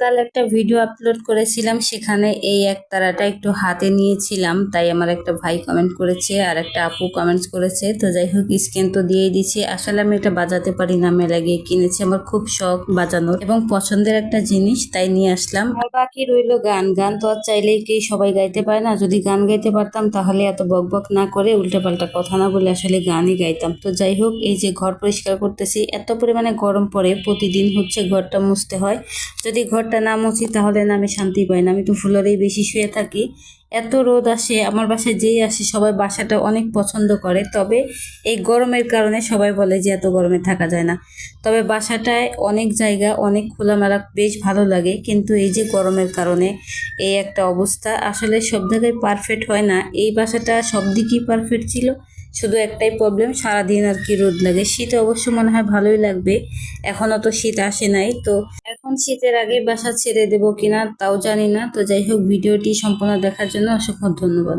গতকাল একটা video upload করেছিলাম, সেখানে এই একতারাটা একটু হাতে নিয়েছিলাম, তাই আমার একটা ভাই কমেন্ট করেছে আর একটা আপু কমেন্টস করেছে। তো যাই হোক, স্ক্যান তো দিয়েই দিছি। আসলে আমি এটা বাজাতে পারি না, মেলা গিয়ে কিনেছি, আমার খুব শখ বাজানোর এবং পছন্দের একটা জিনিস, তাই নিয়ে আসলাম। আর বাকি রইলো গান। গান তো আর চাইলেই কি সবাই গাইতে পারে না। যদি গান গাইতে পারতাম তাহলে এত বক বক না করে উল্টাপাল্টা কথা না বলে আসলে গানই গাইতাম। তো যাই হোক, এই যে ঘর পরিষ্কার করতেছি, এত পরিমাণে গরম পড়ে, প্রতিদিন হচ্ছে ঘরটা মুছতে হয়। যদি ঘরটা না মুছি তাহলে না আমি শান্তি পাই না। আমি তো ফ্লোরেই বেশি শুয়ে থাকি, এত রোদ আসে। আমার বাসায় যেই আসে সবাই বাসাটা অনেক পছন্দ করে, তবে এই গরমের কারণে সবাই বলে যে এত গরমে থাকা যায় না। তবে বাসাটায় অনেক জায়গা, অনেক খোলামেলা, বেশ ভালো লাগে, কিন্তু এই যে গরমের কারণে এই একটা অবস্থা। আসলে সব জায়গায় পারফেক্ট হয় না। এই বাসাটা সব দিকেই পারফেক্ট ছিল, শুধু একটাই প্রবলেম, সারাদিন আর কি রোদ লাগে। শীতে অবশ্য মনে হয় ভালোই লাগবে, এখনো তো শীত আসে নাই। তো এখন শীতের আগে বাসা ছেড়ে দেবো কিনা তাও জানি না। তো যাই হোক, ভিডিওটি সম্পূর্ণ দেখার জন্য অসংখ্য ধন্যবাদ।